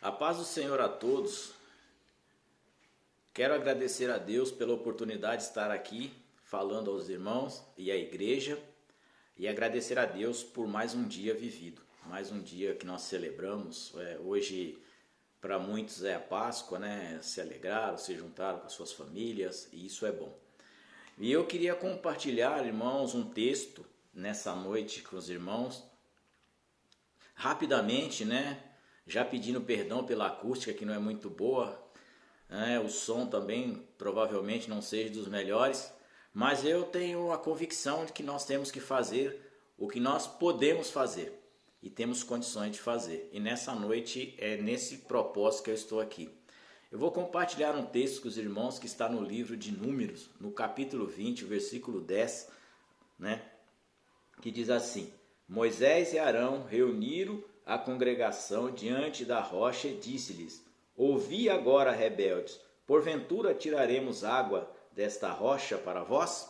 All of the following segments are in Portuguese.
A paz do Senhor a todos. Quero agradecer a Deus pela oportunidade de estar aqui falando aos irmãos e à igreja e agradecer a Deus por mais um dia vivido, mais um dia que nós celebramos. Hoje, para muitos é a Páscoa, né? Se alegraram, se juntaram com as suas famílias e isso é bom. E eu queria compartilhar, irmãos, um texto nessa noite com os irmãos, rapidamente, né? Já pedindo perdão pela acústica que não é muito boa, né? O som também provavelmente não seja dos melhores, mas eu tenho a convicção de que nós temos que fazer o que nós podemos fazer e temos condições de fazer. E nessa noite é nesse propósito que eu estou aqui. Eu vou compartilhar um texto com os irmãos que está no livro de Números, no capítulo 20, versículo 10, né? Que diz assim: Moisés e Arão reuniram a congregação diante da rocha e disse-lhes: Ouvi agora, rebeldes, porventura tiraremos água desta rocha para vós?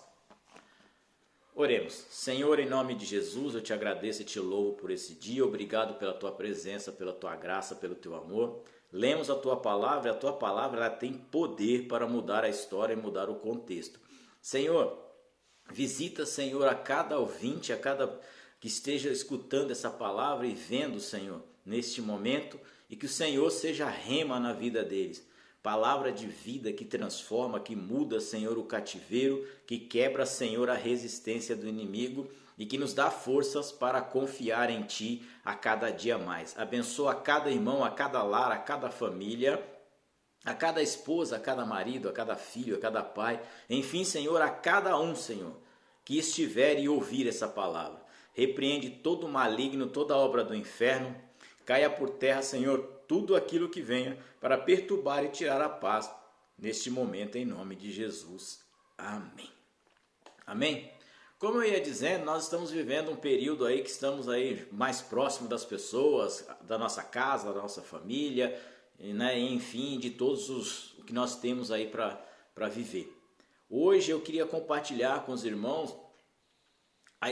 Oremos. Senhor, em nome de Jesus, eu te agradeço e te louvo por esse dia. Obrigado pela tua presença, pela tua graça, pelo teu amor. Lemos a tua palavra, e a tua palavra ela tem poder para mudar a história e mudar o contexto. Senhor, visita, Senhor, a cada ouvinte, a cada que esteja escutando essa palavra e vendo, Senhor, neste momento, e que o Senhor seja rema na vida deles. Palavra de vida que transforma, que muda, Senhor, o cativeiro, que quebra, Senhor, a resistência do inimigo e que nos dá forças para confiar em Ti a cada dia mais. Abençoa a cada irmão, a cada lar, a cada família, a cada esposa, a cada marido, a cada filho, a cada pai, enfim, Senhor, a cada um, Senhor, que estiver e ouvir essa palavra. Repreende todo o maligno, toda a obra do inferno, caia por terra, Senhor, tudo aquilo que venha para perturbar e tirar a paz neste momento, em nome de Jesus. Amém. Amém? Como eu ia dizendo, nós estamos vivendo um período aí que estamos aí mais próximo das pessoas, da nossa casa, da nossa família, né? Enfim, de todos o que nós temos aí para viver. Hoje eu queria compartilhar com os irmãos a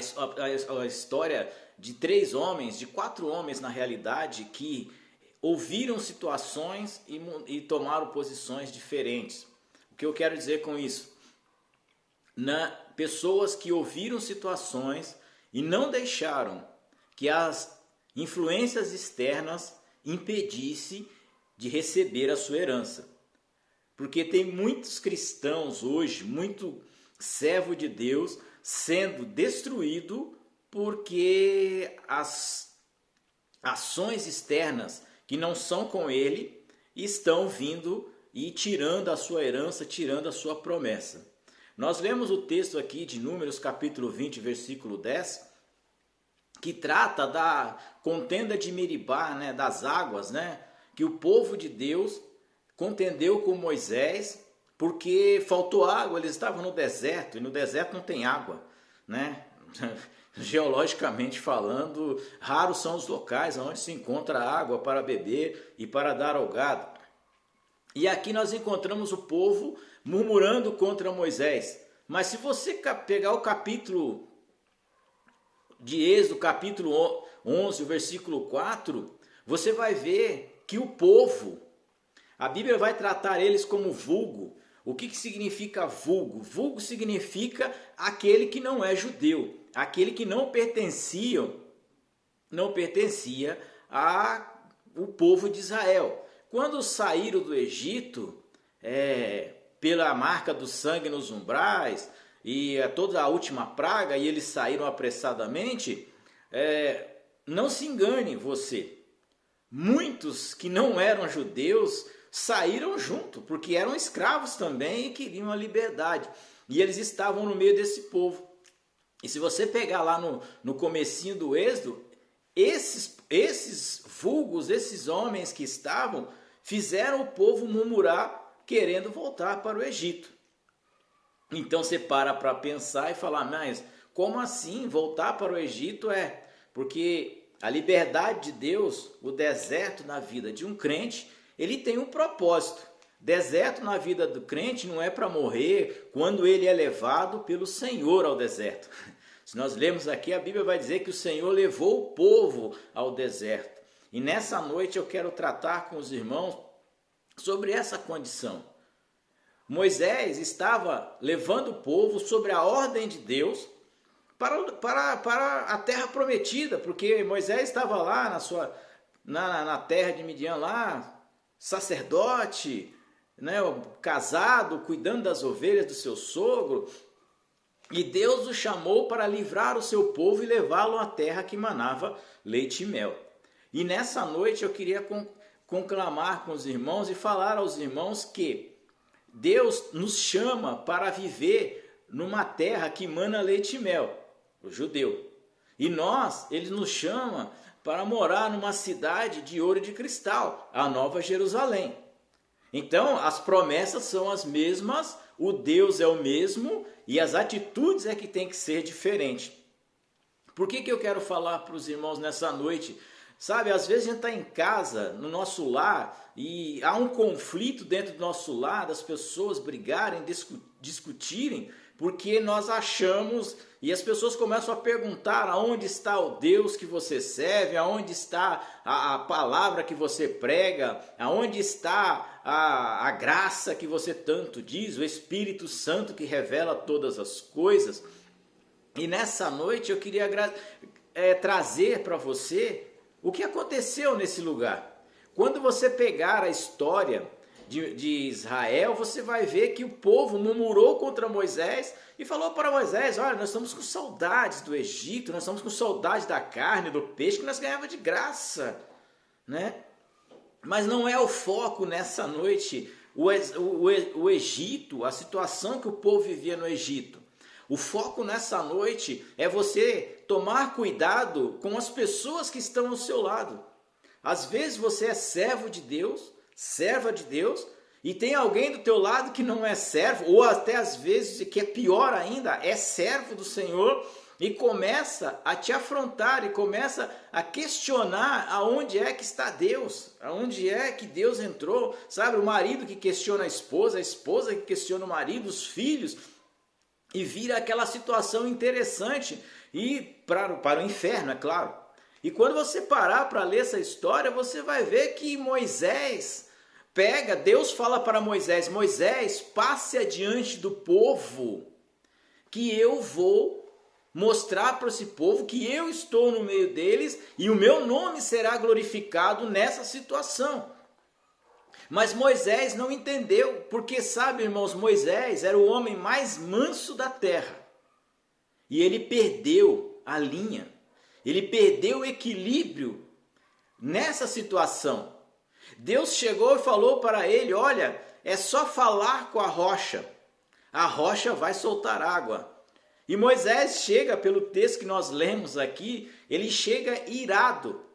história de 3 homens, de 4 homens na realidade, que ouviram situações e tomaram posições diferentes. O que eu quero dizer com isso? Pessoas que ouviram situações e não deixaram que as influências externas impedissem de receber a sua herança. Porque tem muitos cristãos hoje, muito servo de Deus, sendo destruído porque as ações externas que não são com ele estão vindo e tirando a sua herança, tirando a sua promessa. Nós lemos o texto aqui de Números capítulo 20, versículo 10, que trata da contenda de Meribá, né, das águas, né, que o povo de Deus contendeu com Moisés porque faltou água, eles estavam no deserto, e no deserto não tem água, né? Geologicamente falando, raros são os locais onde se encontra água para beber e para dar ao gado. E aqui nós encontramos o povo murmurando contra Moisés. Mas se você pegar o capítulo de Êxodo, capítulo 11, o versículo 4, você vai ver que o povo, a Bíblia vai tratar eles como vulgo. O que significa vulgo? Vulgo significa aquele que não é judeu, aquele que não pertencia ao povo de Israel. Quando saíram do Egito, pela marca do sangue nos umbrais e toda a última praga, e eles saíram apressadamente, não se engane você. Muitos que não eram judeus saíram junto, porque eram escravos também e queriam a liberdade. E eles estavam no meio desse povo. E se você pegar lá no comecinho do Êxodo, esses vulgos, esses homens que estavam, fizeram o povo murmurar, querendo voltar para o Egito. Então você para pensar e falar, mas como assim voltar para o Egito? Porque a liberdade de Deus, o deserto na vida de um crente, ele tem um propósito. Deserto na vida do crente não é para morrer quando ele é levado pelo Senhor ao deserto. Se nós lermos aqui, a Bíblia vai dizer que o Senhor levou o povo ao deserto. E nessa noite eu quero tratar com os irmãos sobre essa condição. Moisés estava levando o povo sobre a ordem de Deus para a terra prometida, porque Moisés estava lá na terra de Midian, lá, sacerdote, né, casado, cuidando das ovelhas do seu sogro, e Deus o chamou para livrar o seu povo e levá-lo à terra que manava leite e mel. E nessa noite eu queria conclamar com os irmãos e falar aos irmãos que Deus nos chama para viver numa terra que mana leite e mel, o judeu. E ele nos chama para morar numa cidade de ouro e de cristal, a Nova Jerusalém. Então, as promessas são as mesmas, o Deus é o mesmo e as atitudes é que tem que ser diferente. Por que eu quero falar para os irmãos nessa noite? Sabe, às vezes a gente está em casa, no nosso lar, e há um conflito dentro do nosso lar, das pessoas brigarem, discutirem, porque nós achamos, e as pessoas começam a perguntar aonde está o Deus que você serve, aonde está a palavra que você prega, aonde está a graça que você tanto diz, o Espírito Santo que revela todas as coisas. E nessa noite eu queria trazer para você o que aconteceu nesse lugar. Quando você pegar a história de Israel, você vai ver que o povo murmurou contra Moisés e falou para Moisés: olha, nós estamos com saudades do Egito, nós estamos com saudades da carne, do peixe que nós ganhávamos de graça, né? Mas não é o foco nessa noite o Egito, a situação que o povo vivia no Egito. O foco nessa noite é você tomar cuidado com as pessoas que estão ao seu lado. Às vezes você é servo de Deus, serva de Deus, e tem alguém do teu lado que não é servo, ou até às vezes, que é pior ainda, é servo do Senhor, e começa a te afrontar, e começa a questionar aonde é que está Deus, aonde é que Deus entrou, sabe? O marido que questiona a esposa que questiona o marido, os filhos, e vira aquela situação interessante, e para o inferno, é claro. E quando você parar para ler essa história, você vai ver que Moisés Deus fala para Moisés: Moisés, passe adiante do povo, que eu vou mostrar para esse povo que eu estou no meio deles e o meu nome será glorificado nessa situação. Mas Moisés não entendeu, porque sabe, irmãos, Moisés era o homem mais manso da terra. E ele perdeu a linha, ele perdeu o equilíbrio nessa situação. Deus chegou e falou para ele: olha, é só falar com a rocha vai soltar água. E Moisés chega, pelo texto que nós lemos aqui, ele chega irado,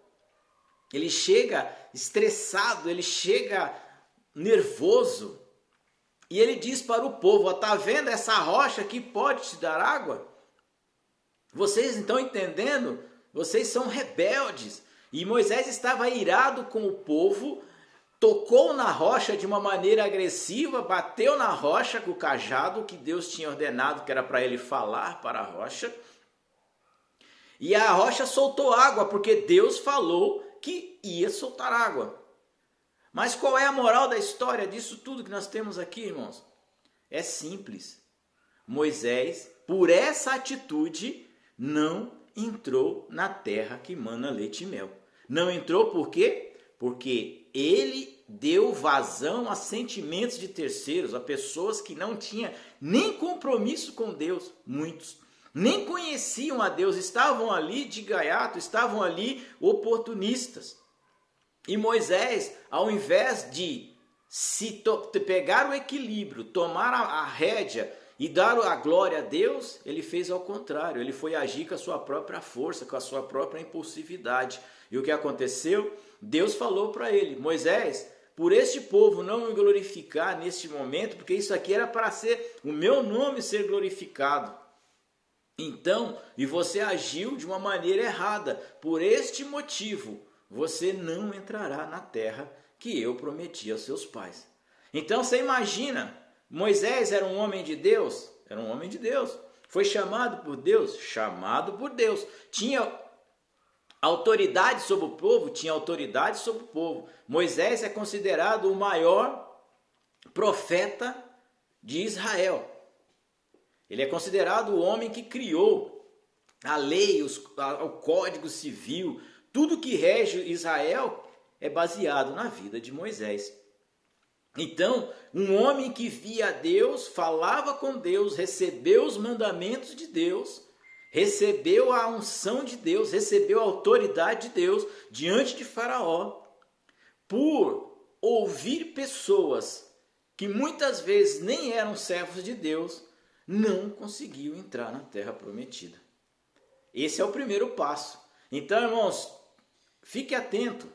ele chega estressado, ele chega nervoso, e ele diz para o povo: está vendo essa rocha que pode te dar água? Vocês estão entendendo? Vocês são rebeldes. E Moisés estava irado com o povo, tocou na rocha de uma maneira agressiva, bateu na rocha com o cajado que Deus tinha ordenado que era para ele falar para a rocha, e a rocha soltou água, porque Deus falou que ia soltar água. Mas qual é a moral da história disso tudo que nós temos aqui, irmãos? É simples. Moisés, por essa atitude, não entrou na terra que mana leite e mel. Não entrou por quê? Porque ele deu vazão a sentimentos de terceiros, a pessoas que não tinham nem compromisso com Deus, muitos. Nem conheciam a Deus, estavam ali de gaiato, estavam ali oportunistas. E Moisés, ao invés de pegar o equilíbrio, tomar a rédea e dar a glória a Deus, ele fez ao contrário. Ele foi agir com a sua própria força, com a sua própria impulsividade. E o que aconteceu? Deus falou para ele: Moisés, por este povo não me glorificar neste momento, porque isso aqui era para ser o meu nome ser glorificado. Então, e você agiu de uma maneira errada. Por este motivo, você não entrará na terra que eu prometi aos seus pais. Então você imagina, Moisés era um homem de Deus? Era um homem de Deus. Foi chamado por Deus? Chamado por Deus. Tinha autoridade sobre o povo, tinha autoridade sobre o povo. Moisés é considerado o maior profeta de Israel. Ele é considerado o homem que criou a lei, o código civil, tudo que rege Israel é baseado na vida de Moisés. Então, um homem que via Deus, falava com Deus, recebeu os mandamentos de Deus, recebeu a unção de Deus, recebeu a autoridade de Deus diante de Faraó, por ouvir pessoas que muitas vezes nem eram servos de Deus, não conseguiu entrar na terra prometida. Esse é o primeiro passo. Então, irmãos, fique atento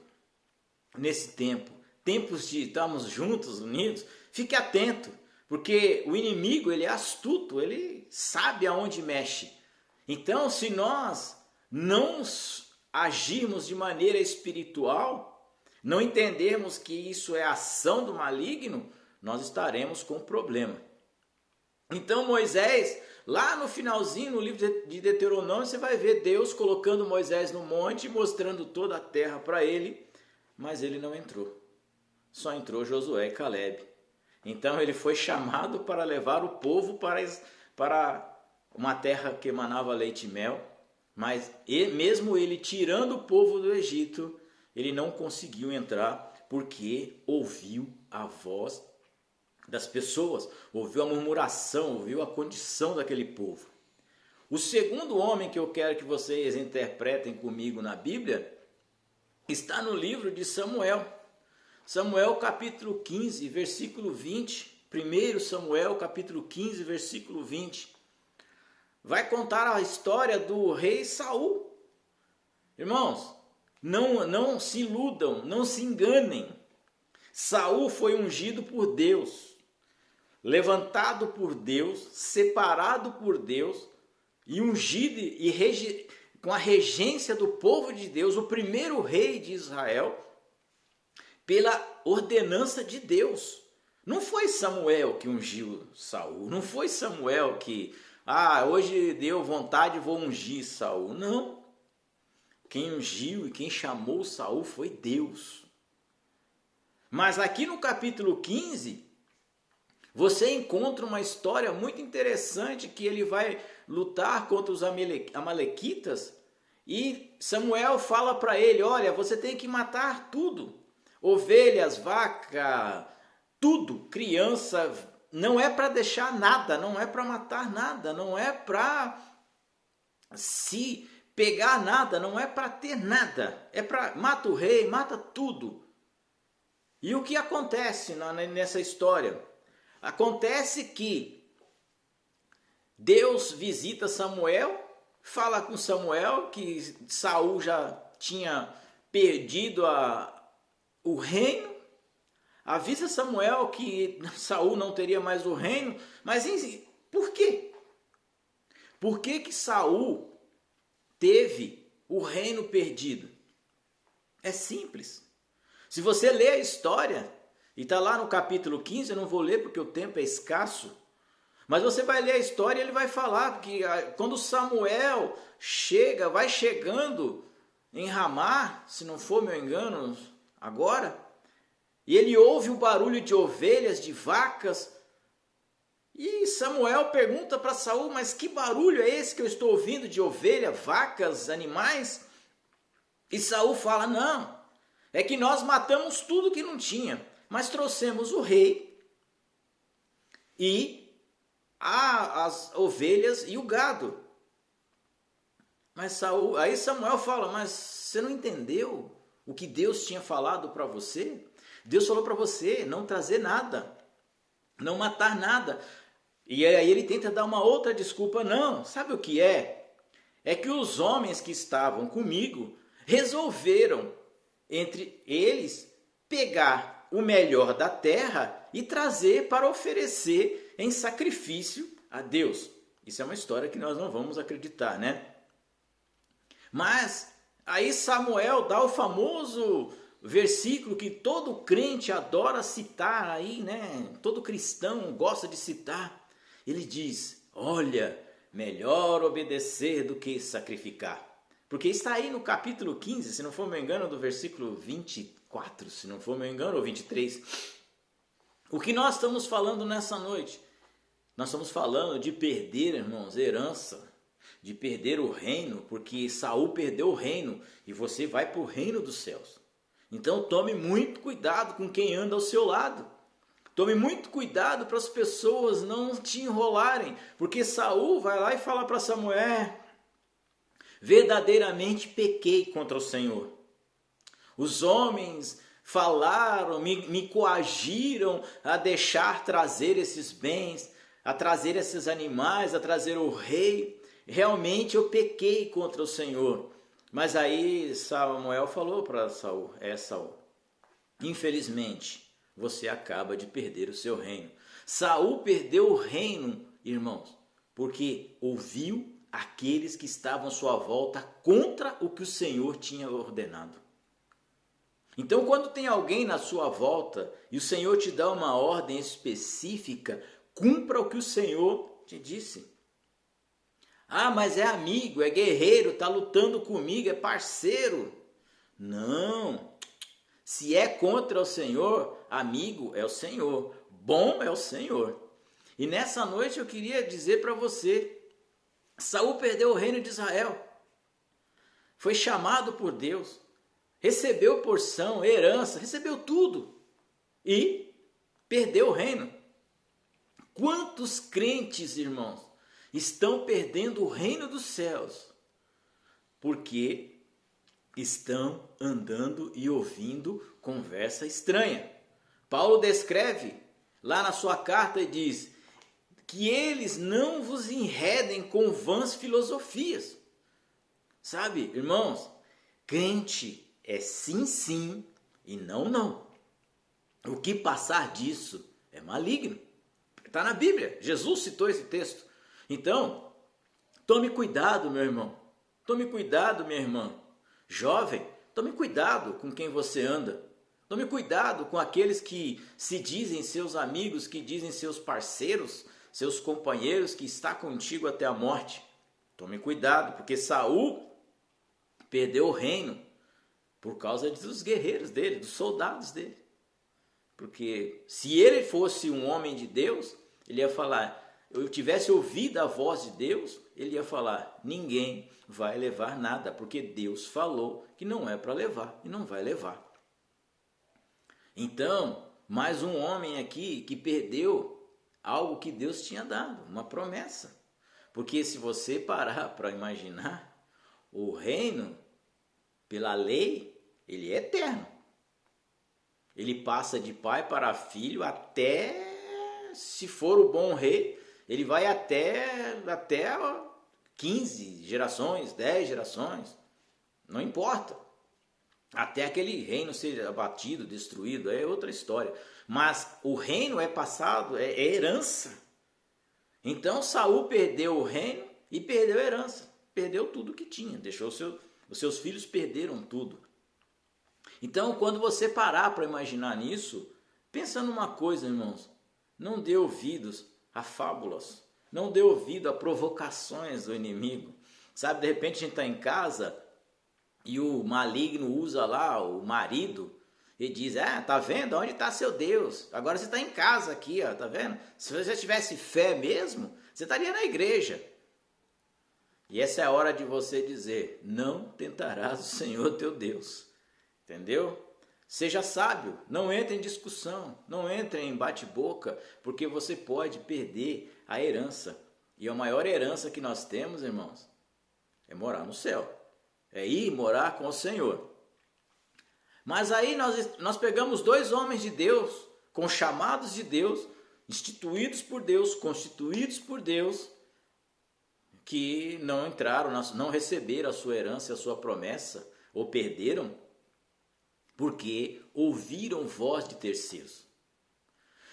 nesse tempo. Tempos de estarmos juntos, unidos, fique atento, porque o inimigo, ele é astuto, ele sabe aonde mexe. Então, se nós não agirmos de maneira espiritual, não entendermos que isso é ação do maligno, nós estaremos com problema. Então, Moisés, lá no finalzinho, no livro de Deuteronômio, você vai ver Deus colocando Moisés no monte, mostrando toda a terra para ele, mas ele não entrou. Só entrou Josué e Caleb. Então ele foi chamado para levar o povo para uma terra que emanava leite e mel, mas mesmo ele tirando o povo do Egito, ele não conseguiu entrar porque ouviu a voz das pessoas, ouviu a murmuração, ouviu a condição daquele povo. O segundo homem que eu quero que vocês interpretem comigo na Bíblia está no livro de Samuel. Samuel capítulo 15, versículo 20. 1 Samuel capítulo 15, versículo 20. Vai contar a história do rei Saul. Irmãos, não se iludam, não se enganem. Saul foi ungido por Deus, levantado por Deus, separado por Deus e ungido com a regência do povo de Deus, o primeiro rei de Israel, pela ordenança de Deus. Não foi Samuel que ungiu Saul, não foi Samuel que, hoje deu vontade, vou ungir Saul. Não. Quem ungiu e quem chamou Saul foi Deus. Mas aqui no capítulo 15, você encontra uma história muito interessante que ele vai lutar contra os amalequitas e Samuel fala para ele, olha, você tem que matar tudo. Ovelhas, vaca, tudo, criança, não é para deixar nada, não é para matar nada, não é para se pegar nada, não é para ter nada, é para mata o rei, mata tudo. E o que acontece nessa história? Acontece que Deus visita Samuel, fala com Samuel que Saul já tinha perdido o reino, avisa Samuel que Saul não teria mais o reino, mas por quê? Por que Saul teve o reino perdido? É simples. Se você ler a história, e está lá no capítulo 15, eu não vou ler porque o tempo é escasso, mas você vai ler a história e ele vai falar que quando Samuel vai chegando em Ramá, se não for meu engano, agora, e ele ouve o barulho de ovelhas, de vacas, e Samuel pergunta para Saul, mas que barulho é esse que eu estou ouvindo de ovelha, vacas, animais? E Saul fala, não, é que nós matamos tudo que não tinha, mas trouxemos o rei e as ovelhas e o gado. Mas aí Samuel fala, mas você não entendeu o que Deus tinha falado para você? Deus falou para você não trazer nada, não matar nada. E aí ele tenta dar uma outra desculpa. Não, sabe o que é? É que os homens que estavam comigo resolveram, entre eles, pegar o melhor da terra e trazer para oferecer em sacrifício a Deus. Isso é uma história que nós não vamos acreditar, né? Mas aí Samuel dá o famoso versículo que todo crente adora citar aí, né? Todo cristão gosta de citar. Ele diz, olha, melhor obedecer do que sacrificar. Porque está aí no capítulo 15, se não for me engano, do versículo 24, se não for me engano, ou 23. O que nós estamos falando nessa noite? Nós estamos falando de perder, irmãos, herança, de perder o reino, porque Saul perdeu o reino e você vai para o reino dos céus. Então tome muito cuidado com quem anda ao seu lado. Tome muito cuidado para as pessoas não te enrolarem, porque Saul vai lá e fala para Samuel: verdadeiramente pequei contra o Senhor. Os homens falaram, me coagiram a deixar trazer esses bens, a trazer esses animais, a trazer o rei. Realmente eu pequei contra o Senhor. Mas aí Samuel falou para Saul: Saul, infelizmente você acaba de perder o seu reino. Saul perdeu o reino, irmãos, porque ouviu aqueles que estavam à sua volta contra o que o Senhor tinha ordenado. Então, quando tem alguém na sua volta e o Senhor te dá uma ordem específica, cumpra o que o Senhor te disse. Ah, mas é amigo, é guerreiro, está lutando comigo, é parceiro. Não. Se é contra o Senhor, amigo é o Senhor, bom é o Senhor. E nessa noite eu queria dizer para você, Saul perdeu o reino de Israel. Foi chamado por Deus, recebeu porção, herança, recebeu tudo e perdeu o reino. Quantos crentes, irmãos, estão perdendo o reino dos céus porque estão andando e ouvindo conversa estranha? Paulo descreve lá na sua carta e diz que eles não vos enredem com vãs filosofias. Sabe, irmãos, crente é sim, sim e não, não. O que passar disso é maligno. Está na Bíblia, Jesus citou esse texto. Então, tome cuidado, meu irmão. Tome cuidado, minha irmã. Jovem, tome cuidado com quem você anda. Tome cuidado com aqueles que se dizem seus amigos, que dizem seus parceiros, seus companheiros, que está contigo até a morte. Tome cuidado, porque Saul perdeu o reino por causa dos guerreiros dele, dos soldados dele. Porque se ele fosse um homem de Deus, ele ia falar, eu tivesse ouvido a voz de Deus, ele ia falar, ninguém vai levar nada, porque Deus falou que não é para levar e não vai levar. Então, mais um homem aqui que perdeu algo que Deus tinha dado, uma promessa. Porque se você parar para imaginar, o reino, pela lei, ele é eterno. Ele passa de pai para filho até, se for o bom rei, ele vai até 15 gerações, 10 gerações, não importa. Até aquele reino ser abatido, destruído, é outra história. Mas o reino é passado, é herança. Então Saul perdeu o reino e perdeu a herança. Perdeu tudo que tinha, deixou os seus filhos perderam tudo. Então, quando você parar para imaginar nisso, pensa numa coisa, irmãos. Não dê ouvidos a fábulas. Não dê ouvido a provocações do inimigo. Sabe, de repente a gente está em casa e o maligno usa lá o marido e diz, tá vendo? Onde está seu Deus? Agora você está em casa aqui, ó, tá vendo? Se você tivesse fé mesmo, você estaria na igreja. E essa é a hora de você dizer, não tentarás o Senhor teu Deus. Entendeu? Seja sábio, não entre em discussão, não entre em bate-boca, porque você pode perder a herança. E a maior herança que nós temos, irmãos, é morar no céu. É ir morar com o Senhor. Mas aí nós pegamos dois homens de Deus, com chamados de Deus, instituídos por Deus, constituídos por Deus, que não entraram, não receberam a sua herança, a sua promessa, ou perderam, porque ouviram voz de terceiros.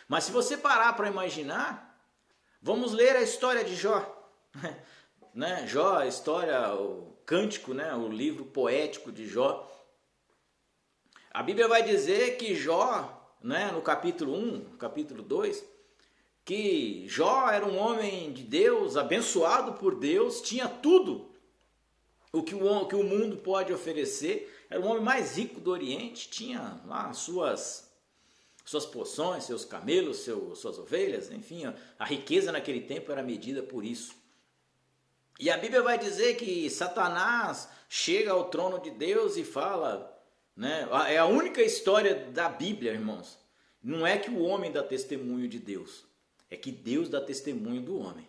Mas se você parar para imaginar, vamos ler a história de Jó. Né? Jó, a história, o cântico, né? O livro poético de Jó. A Bíblia vai dizer que Jó, né? No capítulo 1, capítulo 2, que Jó era um homem de Deus, abençoado por Deus, tinha tudo. que o mundo pode oferecer. Era o homem mais rico do Oriente, tinha lá suas poções, seus camelos, suas ovelhas, enfim, a riqueza naquele tempo era medida por isso. E a Bíblia vai dizer que Satanás chega ao trono de Deus e fala, né? É a única história da Bíblia, irmãos. Não é que o homem dá testemunho de Deus, é que Deus dá testemunho do homem,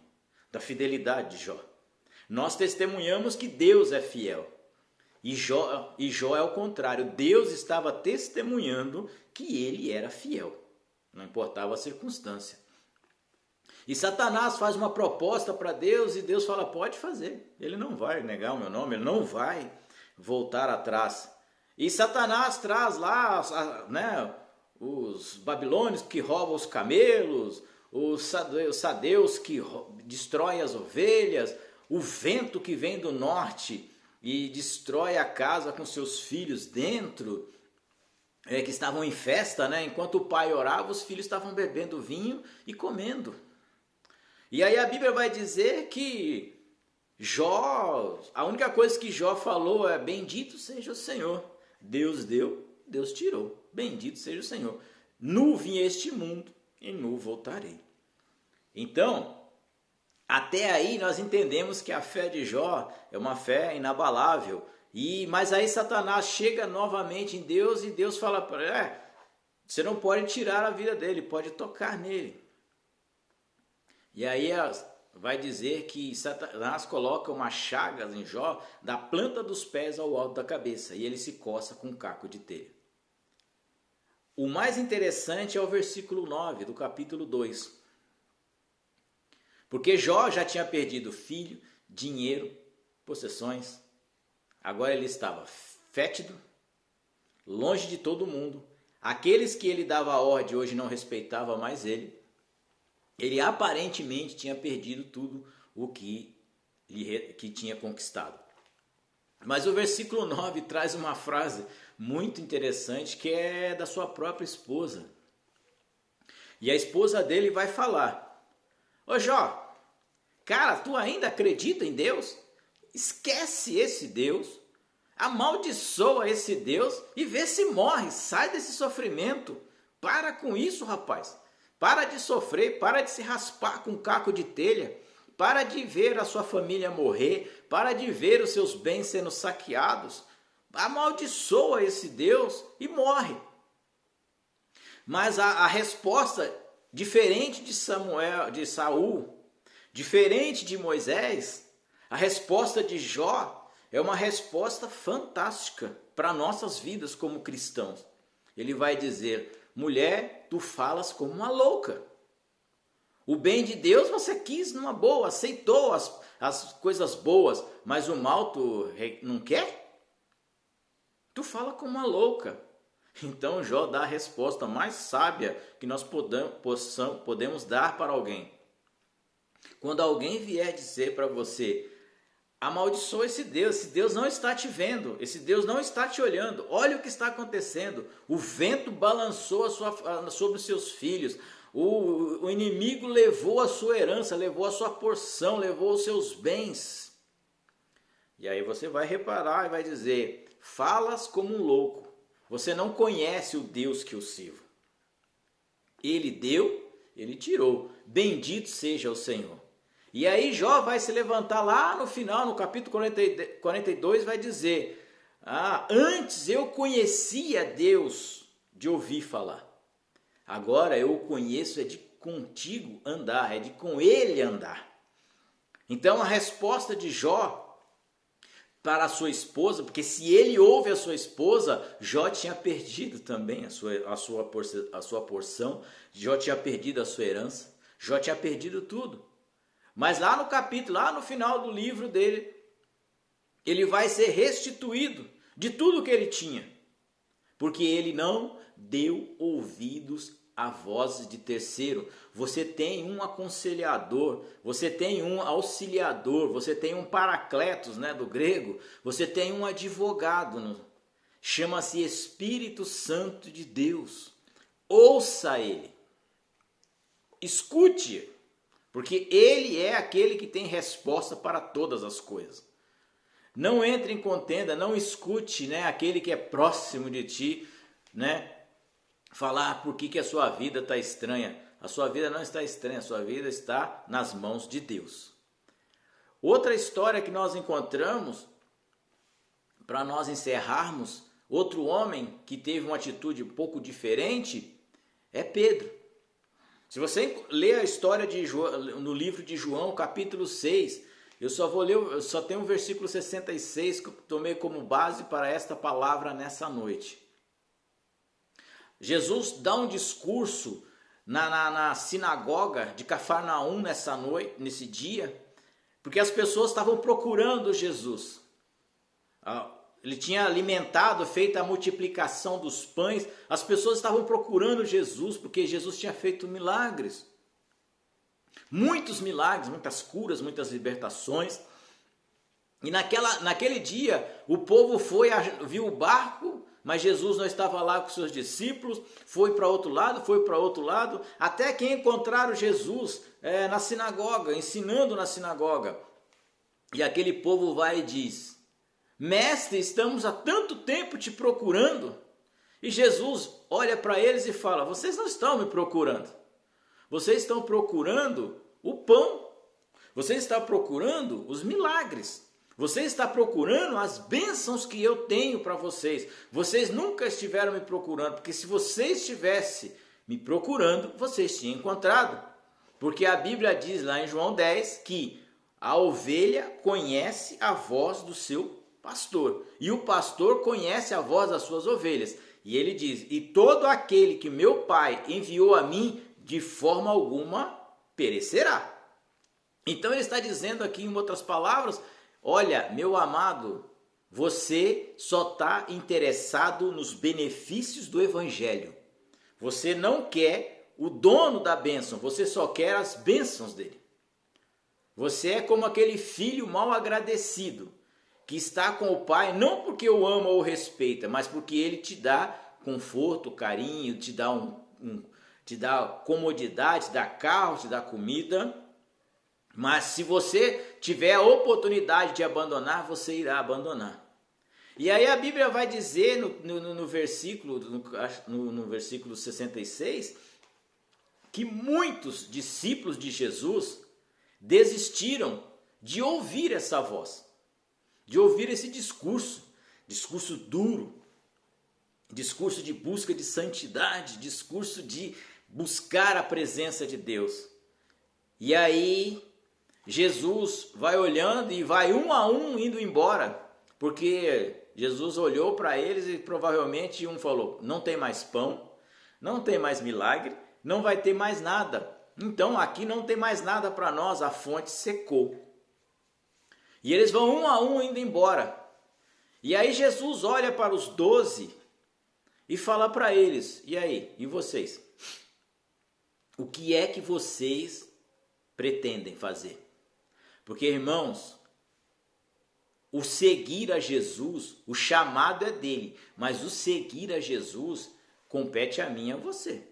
da fidelidade de Jó. Nós testemunhamos que Deus é fiel. E Jó é o contrário. Deus estava testemunhando que ele era fiel. Não importava a circunstância. E Satanás faz uma proposta para Deus e Deus fala, pode fazer. Ele não vai negar o meu nome, ele não vai voltar atrás. E Satanás traz lá, né, os babilônios que roubam os camelos, os sadeus que destroem as ovelhas, o vento que vem do norte e destrói a casa com seus filhos dentro, que estavam em festa, né? Enquanto o pai orava, os filhos estavam bebendo vinho e comendo. E aí a Bíblia vai dizer que Jó, a única coisa que Jó falou é: bendito seja o Senhor. Deus deu, Deus tirou. Bendito seja o Senhor. Nu vim este mundo e nu voltarei. Então, até aí nós entendemos que a fé de Jó é uma fé inabalável. Mas aí Satanás chega novamente em Deus e Deus fala para ele, você não pode tirar a vida dele, pode tocar nele. E aí vai dizer que Satanás coloca umas chagas em Jó da planta dos pés ao alto da cabeça e ele se coça com um caco de telha. O mais interessante é o versículo 9 do capítulo 2. Porque Jó já tinha perdido filho, dinheiro, possessões. Agora ele estava fétido, longe de todo mundo. Aqueles que ele dava ordem hoje não respeitavam mais ele. Ele aparentemente tinha perdido tudo o que tinha conquistado. Mas o versículo 9 traz uma frase muito interessante que é da sua própria esposa. E a esposa dele vai falar: ô Jó, cara, tu ainda acredita em Deus? Esquece esse Deus, amaldiçoa esse Deus e vê se morre, sai desse sofrimento. Para com isso, rapaz. Para de sofrer, para de se raspar com um caco de telha, para de ver a sua família morrer, para de ver os seus bens sendo saqueados. Amaldiçoa esse Deus e morre. Mas a resposta, diferente de Saul, diferente de Moisés, a resposta de Jó é uma resposta fantástica para nossas vidas como cristãos. Ele vai dizer: mulher, tu falas como uma louca. O bem de Deus você quis numa boa, aceitou as coisas boas, mas o mal tu não quer? Tu fala como uma louca. Então Jó dá a resposta mais sábia que nós podemos dar para alguém. Quando alguém vier dizer para você: amaldiçoa esse Deus não está te vendo, esse Deus não está te olhando, olha o que está acontecendo, o vento balançou sobre os seus filhos, o inimigo levou a sua herança, levou a sua porção, levou os seus bens. E aí você vai reparar e vai dizer: falas como um louco, você não conhece o Deus que eu sirvo. Ele deu, ele tirou, bendito seja o Senhor. E aí Jó vai se levantar lá no final, no capítulo 42, vai dizer: antes eu conhecia Deus de ouvir falar. Agora eu o conheço é de contigo andar, é de com ele andar. Então a resposta de Jó para a sua esposa, porque se ele ouve a sua esposa, Jó tinha perdido também a sua porção, Jó tinha perdido a sua herança, Jó tinha perdido tudo. Mas lá no capítulo, lá no final do livro dele, ele vai ser restituído de tudo que ele tinha. Porque ele não deu ouvidos a vozes de terceiro. Você tem um aconselhador, você tem um auxiliador, você tem um paracletos, né, do grego. Você tem um advogado, chama-se Espírito Santo de Deus. Ouça ele, escute, porque ele é aquele que tem resposta para todas as coisas. Não entre em contenda, não escute, né, aquele que é próximo de ti, né, falar por que a sua vida está estranha. A sua vida não está estranha, a sua vida está nas mãos de Deus. Outra história que nós encontramos, para nós encerrarmos, outro homem que teve uma atitude um pouco diferente é Pedro. Se você ler a história de João, no livro de João, capítulo 6, eu só tenho o versículo 66 que eu tomei como base para esta palavra nessa noite. Jesus dá um discurso na sinagoga de Cafarnaum nessa noite, nesse dia, porque as pessoas estavam procurando Jesus. Ele tinha alimentado, feito a multiplicação dos pães. As pessoas estavam procurando Jesus, porque Jesus tinha feito milagres. Muitos milagres, muitas curas, muitas libertações. E naquele dia, o povo viu o barco, mas Jesus não estava lá com seus discípulos. Foi para outro lado, até que encontraram Jesus na sinagoga, ensinando na sinagoga. E aquele povo vai e diz: Mestre, estamos há tanto tempo te procurando. E Jesus olha para eles e fala: vocês não estão me procurando. Vocês estão procurando o pão. Você está procurando os milagres. Você está procurando as bênçãos que eu tenho para vocês. Vocês nunca estiveram me procurando, porque se vocês estivessem me procurando, vocês tinham encontrado. Porque a Bíblia diz lá em João 10 que a ovelha conhece a voz do seu pastor, e o pastor conhece a voz das suas ovelhas. E ele diz: e todo aquele que meu Pai enviou a mim, de forma alguma perecerá. Então ele está dizendo aqui, em outras palavras: olha, meu amado, você só está interessado nos benefícios do evangelho. Você não quer o dono da bênção, você só quer as bênçãos dele. Você é como aquele filho mal agradecido, que está com o pai não porque o ama ou respeita, mas porque ele te dá conforto, carinho, te dá comodidade, te dá carro, te dá comida. Mas se você tiver a oportunidade de abandonar, você irá abandonar. E aí a Bíblia vai dizer no versículo 66 que muitos discípulos de Jesus desistiram de ouvir essa voz, de ouvir esse discurso duro, discurso de busca de santidade, discurso de buscar a presença de Deus. E aí Jesus vai olhando e vai um a um indo embora, porque Jesus olhou para eles e provavelmente um falou: não tem mais pão, não tem mais milagre, não vai ter mais nada. Então aqui não tem mais nada para nós, a fonte secou. E eles vão um a um indo embora. E aí Jesus olha para os 12 e fala para eles: e aí, e vocês? O que é que vocês pretendem fazer? Porque, irmãos, o seguir a Jesus, o chamado é dele, mas o seguir a Jesus compete a mim e a você.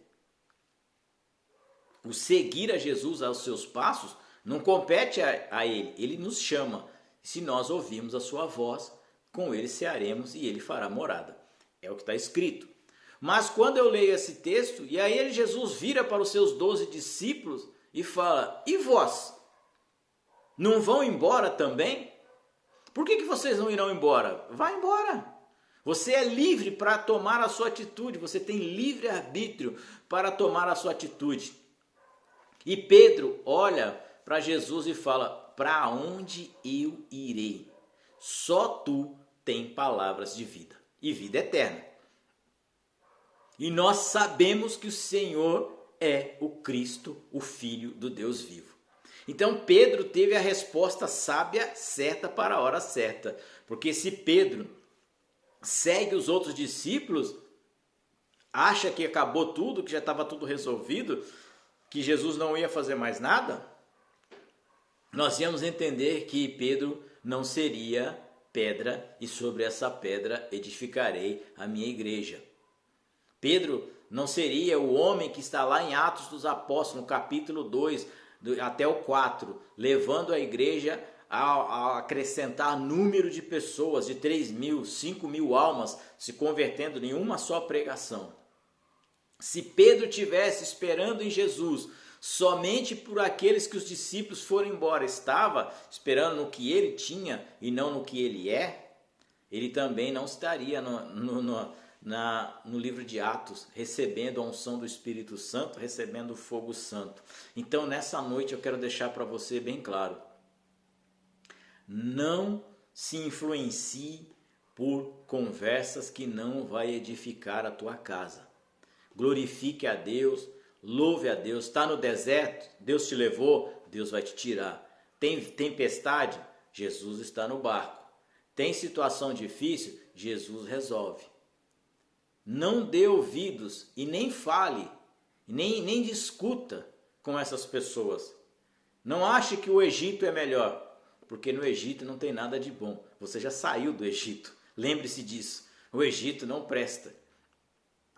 O seguir a Jesus aos seus passos não compete a ele, ele nos chama. Se nós ouvirmos a sua voz, com ele cearemos e ele fará morada. É o que está escrito. Mas quando eu leio esse texto, e aí Jesus vira para os seus 12 discípulos e fala: e vós? Não vão embora também? Por que vocês não irão embora? Vá embora. Você é livre para tomar a sua atitude, você tem livre arbítrio para tomar a sua atitude. E Pedro olha para Jesus e fala: para onde eu irei? Só tu tem palavras de vida e vida eterna. E nós sabemos que o Senhor é o Cristo, o Filho do Deus vivo. Então Pedro teve a resposta sábia, certa para a hora certa. Porque se Pedro segue os outros discípulos, acha que acabou tudo, que já estava tudo resolvido, que Jesus não ia fazer mais nada, nós íamos entender que Pedro não seria pedra, e sobre essa pedra edificarei a minha igreja. Pedro não seria o homem que está lá em Atos dos Apóstolos, no capítulo 2 até o 4, levando a igreja a acrescentar número de pessoas, de 3.000, 5.000 almas se convertendo em uma só pregação. Se Pedro tivesse esperando em Jesus somente por aqueles que os discípulos foram embora, estava esperando no que ele tinha e não no que ele é, ele também não estaria no livro de Atos, recebendo a unção do Espírito Santo, recebendo o fogo santo. Então nessa noite eu quero deixar para você bem claro, não se influencie por conversas que não vai edificar a tua casa. Glorifique a Deus, louve a Deus. Está no deserto, Deus te levou, Deus vai te tirar. Tem tempestade, Jesus está no barco. Tem situação difícil, Jesus resolve. Não dê ouvidos e nem fale, nem discuta com essas pessoas. Não ache que o Egito é melhor, porque no Egito não tem nada de bom. Você já saiu do Egito, lembre-se disso. O Egito não presta.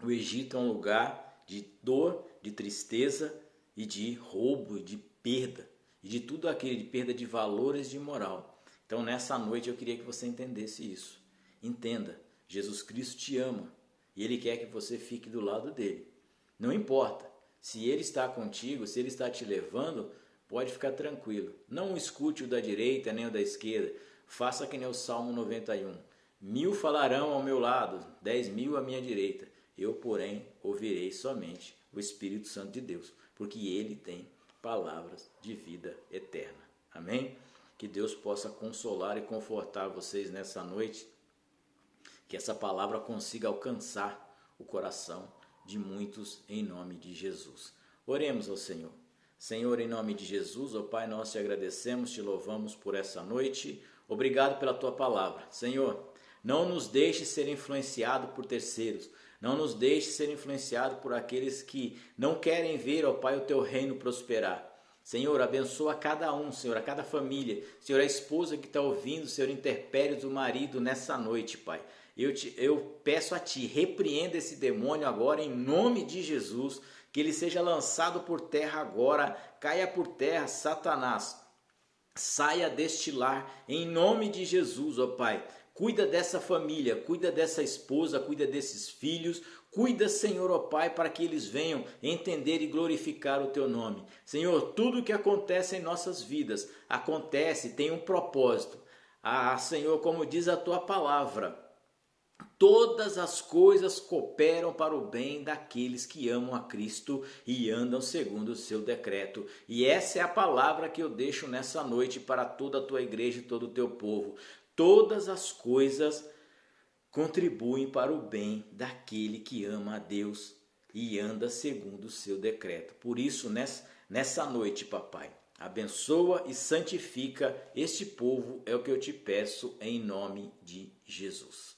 O Egito é um lugar de dor, de tristeza e de roubo, de perda. E de tudo aquilo, de perda de valores, de moral. Então nessa noite eu queria que você entendesse isso. Entenda, Jesus Cristo te ama. E Ele quer que você fique do lado dele. Não importa, se Ele está contigo, se Ele está te levando, pode ficar tranquilo. Não escute o da direita nem o da esquerda. Faça que nem o Salmo 91. 1.000 falarão ao meu lado, 10.000 à minha direita. Eu, porém, ouvirei somente o Espírito Santo de Deus, porque Ele tem palavras de vida eterna. Amém? Que Deus possa consolar e confortar vocês nessa noite, que essa palavra consiga alcançar o coração de muitos em nome de Jesus. Oremos ao Senhor. Senhor, em nome de Jesus, ó Pai, nós te agradecemos, te louvamos por essa noite. Obrigado pela tua palavra. Senhor, não nos deixe ser influenciado por terceiros. Não nos deixe ser influenciado por aqueles que não querem ver, ó Pai, o teu reino prosperar. Senhor, abençoa cada um, Senhor, a cada família. Senhor, a esposa que está ouvindo, Senhor, intempéries do marido nessa noite, Pai. Eu peço a Ti, repreenda esse demônio agora em nome de Jesus, que ele seja lançado por terra agora, caia por terra, Satanás. Saia deste lar em nome de Jesus, ó Pai. Cuida dessa família, cuida dessa esposa, cuida desses filhos, cuida, Senhor, ó Pai, para que eles venham entender e glorificar o Teu nome. Senhor, tudo que acontece em nossas vidas, acontece, tem um propósito. Senhor, como diz a Tua palavra, todas as coisas cooperam para o bem daqueles que amam a Cristo e andam segundo o seu decreto. E essa é a palavra que eu deixo nessa noite para toda a Tua igreja e todo o Teu povo. Todas as coisas contribuem para o bem daquele que ama a Deus e anda segundo o seu decreto. Por isso, nessa noite, papai, abençoa e santifica este povo, é o que eu te peço em nome de Jesus.